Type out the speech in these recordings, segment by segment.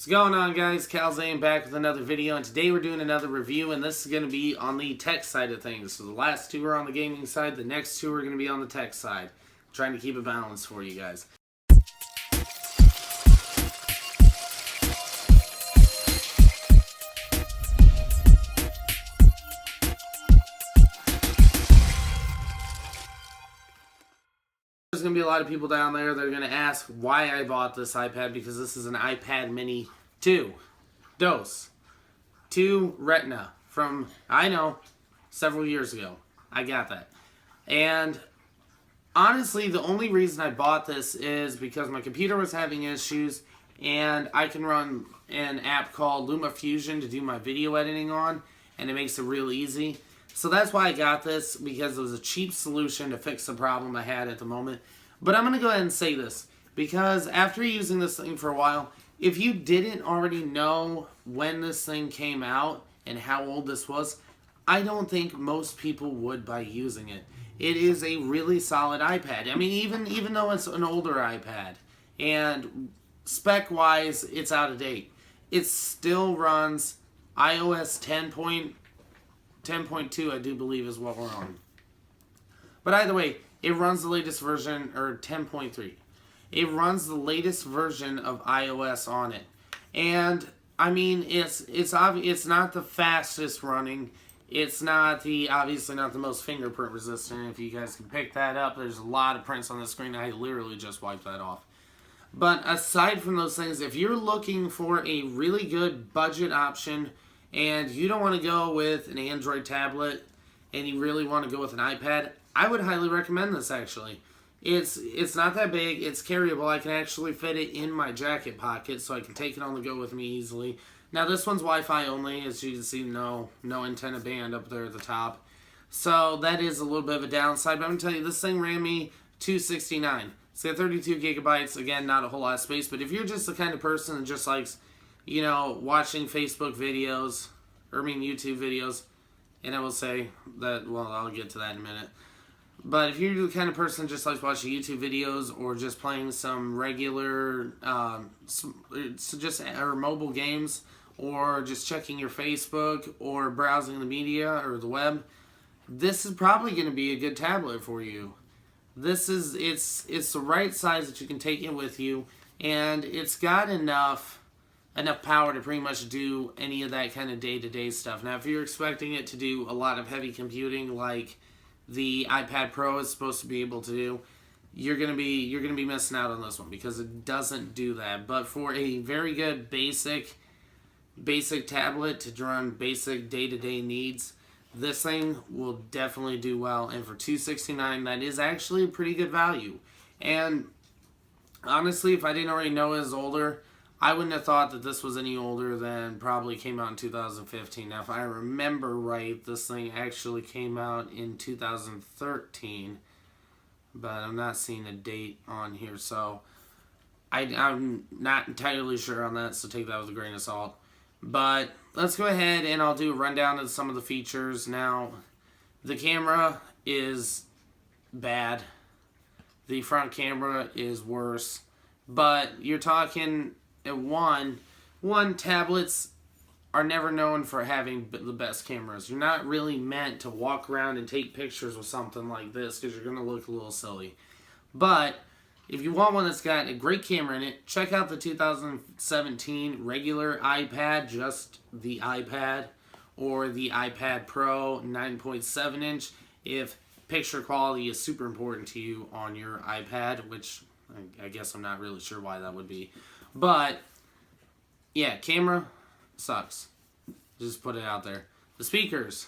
What's going on, guys? Kalzain back with another video, and today we're doing another review, and this is going to be on the tech side of things. So the last two are on the gaming side, the next two are going to be on the tech side. I'm trying to keep a balance for you guys. There's going to be a lot of people down there that are going to ask why I bought this iPad, because this is an iPad mini 2 Retina from, I know, several years ago. I got that. And honestly, the only reason I bought this is because my computer was having issues, and I can run an app called LumaFusion to do my video editing on, and it makes it real easy. So that's why I got this, because it was a cheap solution to fix the problem I had at the moment. But I'm going to go ahead and say this, because after using this thing for a while, if you didn't already know when this thing came out and how old this was, I don't think most people would by using it. It is a really solid iPad. I mean, even though it's an older iPad, and spec-wise, it's out of date, it still runs iOS 10.2, I do believe is what we're on. But either way, it runs the latest version, or 10.3. It runs the latest version of iOS on it. And, I mean, it's not the fastest running. It's not obviously not the most fingerprint resistant. If you guys can pick that up, there's a lot of prints on the screen. I literally just wiped that off. But aside from those things, if you're looking for a really good budget option, and you don't want to go with an Android tablet, and you really want to go with an iPad, I would highly recommend this, actually. It's not that big. It's carryable. I can actually fit it in my jacket pocket, so I can take it on the go with me easily. Now, this one's Wi-Fi only. As you can see, no antenna band up there at the top. So that is a little bit of a downside. But I'm going to tell you, this thing ran me $269. It's got 32 gigabytes. Again, not a whole lot of space. But if you're just the kind of person that just likes, you know, watching Facebook videos, YouTube videos, and I will say that, well, I'll get to that in a minute. But if you're the kind of person that just likes watching YouTube videos, or just playing some regular, or mobile games, or just checking your Facebook, or browsing the media, or the web, this is probably going to be a good tablet for you. It's the right size that you can take it with you, and it's got enough power to pretty much do any of that kind of day-to-day stuff. Now, if you're expecting it to do a lot of heavy computing like the iPad Pro is supposed to be able to do, you're gonna be missing out on this one, because it doesn't do that. But for a very good basic tablet to run basic day-to-day needs, this thing will definitely do well. And for $269, that is actually a pretty good value. And honestly, if I didn't already know it was older, I wouldn't have thought that this was any older than probably came out in 2015. Now, if I remember right, this thing actually came out in 2013, but I'm not seeing a date on here, so I'm not entirely sure on that, so take that with a grain of salt. But let's go ahead and I'll do a rundown of some of the features. Now, the camera is bad. The front camera is worse, but you're talking... One, tablets are never known for having the best cameras. You're not really meant to walk around and take pictures with something like this, because you're going to look a little silly. But if you want one that's got a great camera in it, check out the 2017 regular iPad, just the iPad, or the iPad Pro 9.7 inch if picture quality is super important to you on your iPad, which I guess I'm not really sure why that would be. But, yeah, camera sucks. Just put it out there. The speakers,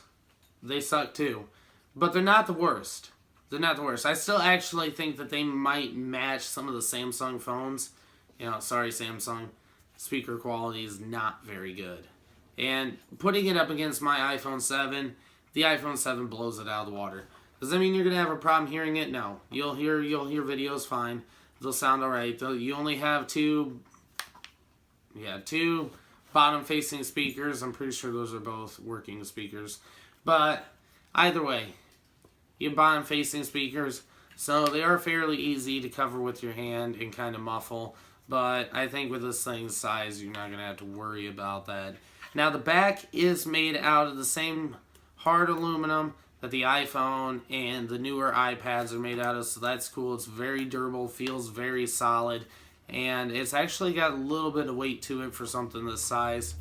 they suck too. But they're not the worst. They're not the worst. I still actually think that they might match some of the Samsung phones. You know, sorry Samsung. Speaker quality is not very good. And putting it up against my iPhone 7, the iPhone 7 blows it out of the water. Does that mean you're going to have a problem hearing it? No. You'll hear videos fine. They'll sound alright. You only have two bottom-facing speakers. I'm pretty sure those are both working speakers. But either way, you have bottom-facing speakers, so they are fairly easy to cover with your hand and kind of muffle. But I think with this thing's size, you're not going to have to worry about that. Now, the back is made out of the same hard aluminum that the iPhone and the newer iPads are made out of, so that's cool. It's very durable, feels very solid, and it's actually got a little bit of weight to it for something this size.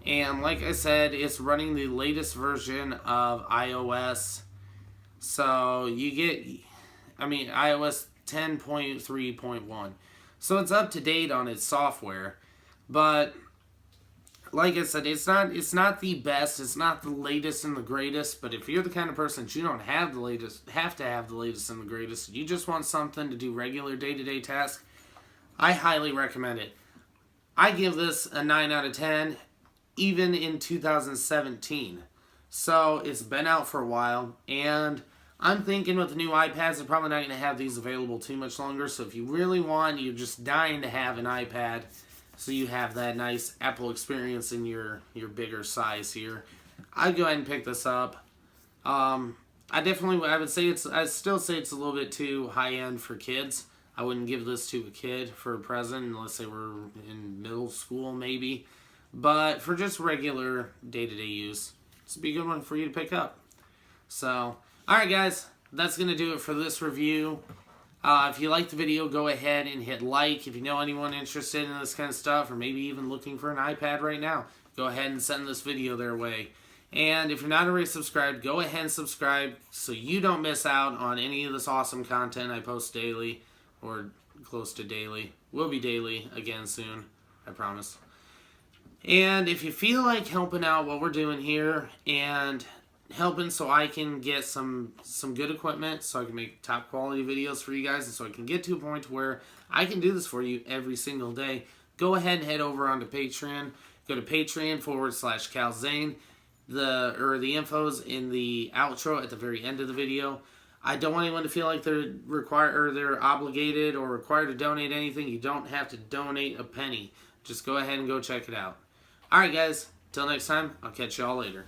And like I said, it's running the latest version of iOS. So you get, iOS 10.3.1. So it's up to date on its software. But like I said, it's not the best, it's not the latest and the greatest, but if you're the kind of person that you don't have to have the latest and the greatest, you just want something to do regular day-to-day tasks, I highly recommend it. I give this a 9 out of 10, even in 2017. So it's been out for a while, and I'm thinking with the new iPads, they're probably not going to have these available too much longer, so if you really want, you're just dying to have an iPad, so you have that nice Apple experience in your bigger size here, I'd go ahead and pick this up. I would say I still say it's a little bit too high-end for kids. I wouldn't give this to a kid for a present unless they were in middle school maybe. But for just regular day-to-day use, this would be a good one for you to pick up. So, alright guys, that's going to do it for this review. If you liked the video, go ahead and hit like. If you know anyone interested in this kind of stuff, or maybe even looking for an iPad right now, go ahead and send this video their way. And if you're not already subscribed, go ahead and subscribe so you don't miss out on any of this awesome content I post daily, or close to daily. Will be daily again soon, I promise. And if you feel like helping out what we're doing here and helping so I can get some good equipment, so I can make top quality videos for you guys, and so I can get to a point where I can do this for you every single day, go ahead and head over onto Patreon. Go to Patreon/Kalzain. The info's in the outro at the very end of the video. I don't want anyone to feel like they're they're obligated or required to donate anything. You don't have to donate a penny. Just go ahead and go check it out. Alright guys, till next time, I'll catch y'all later.